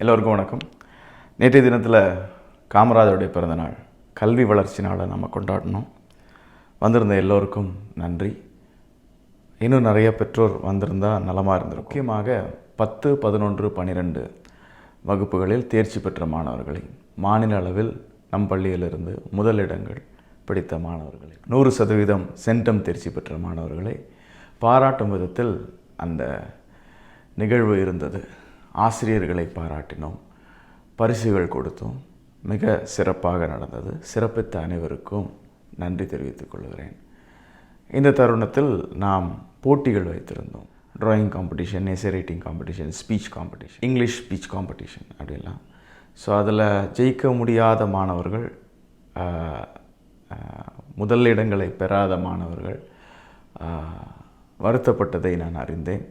எல்லோருக்கும் வணக்கம். நேற்றைய தினத்தில் காமராஜருடைய பிறந்தநாள், கல்வி வளர்ச்சி நாளை நம்ம கொண்டாடணும். வந்திருந்த எல்லோருக்கும் நன்றி. இன்னும் நிறைய பெற்றோர் வந்திருந்தால் நலமாக இருந்திருக்கும். முக்கியமாக 10, 11, 12 வகுப்புகளில் தேர்ச்சி பெற்ற மாணவர்களை, மாநில அளவில் நம் பள்ளியிலிருந்து முதலிடங்கள் பிடித்த மாணவர்களை, 100% சென்டம் தேர்ச்சி பெற்ற மாணவர்களை பாராட்டும் விதத்தில் அந்த நிகழ்வு இருந்தது. ஆசிரியர்களை பாராட்டினோம், பரிசுகள் கொடுத்தோம். மிக சிறப்பாக நடந்தது. சிறப்பித்த அனைவருக்கும் நன்றி தெரிவித்துக் கொள்கிறேன். இந்த தருணத்தில் நாம் போட்டிகள் வைத்திருந்தோம். Drawing competition, essay writing competition, speech competition, English speech competition அப்படிலாம். ஸோ அதில் ஜெயிக்க முடியாத மாணவர்கள், முதல் இடங்களை பெறாத மாணவர்கள் வருத்தப்பட்டதை நான் அறிந்தேன்.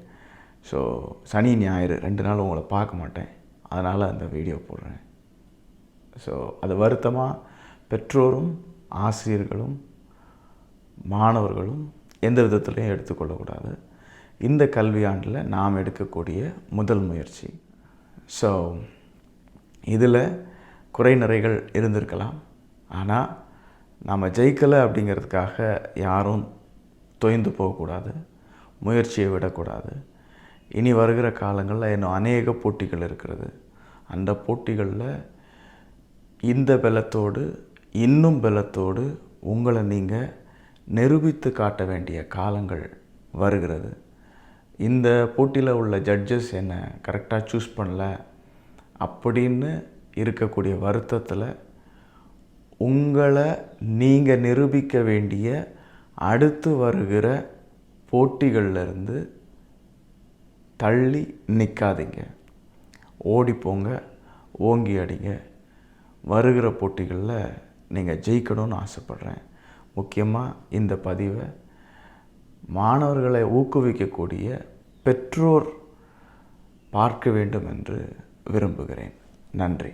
ஸோ சனி ஞாயிறு 2 நாள் உங்களை பார்க்க மாட்டேன், அதனால் அந்த வீடியோ போடுறேன். ஸோ அது வருத்தமாக பெற்றோரும் ஆசிரியர்களும் மாணவர்களும் எந்த விதத்துலையும் எடுத்துக்கொள்ளக்கூடாது. இந்த கல்வியாண்டில் நாம் எடுக்கக்கூடிய முதல் முயற்சி. ஸோ இதில் குறை நிறைகள் இருந்திருக்கலாம். ஆனால் நாம் ஜெயிக்கலை அப்படிங்கிறதுக்காக யாரும் தொய்ந்து போகக்கூடாது, முயற்சியை விடக்கூடாது. இனி வருகிற காலங்களில் இன்னும் அநேக போட்டிகள் இருக்கிறது. அந்த போட்டிகளில் இந்த பலத்தோடு இன்னும் பலத்தோடு உங்களை நீங்கள் நிரூபித்து காட்ட வேண்டிய காலங்கள் வருகிறது. இந்த போட்டியில் உள்ள ஜட்ஜஸ் என்னை கரெக்டாக சூஸ் பண்ணல அப்படின்னு இருக்கக்கூடிய வருத்தத்தில் உங்களை நீங்கள் நிரூபிக்க வேண்டிய அடுத்து வருகிற போட்டிகள்லேருந்து தள்ளி நிற்காதீங்க. ஓடிப்போங்க, ஓங்கி அடிங்க. வருகிற போட்டிகளில் நீங்கள் ஜெயிக்கணும்னு ஆசைப்பட்றேன். முக்கியமாக இந்த பதிவை மாணவர்களை ஊக்குவிக்கக்கூடிய பெற்றோர் பார்க்க வேண்டும் என்று விரும்புகிறேன். நன்றி.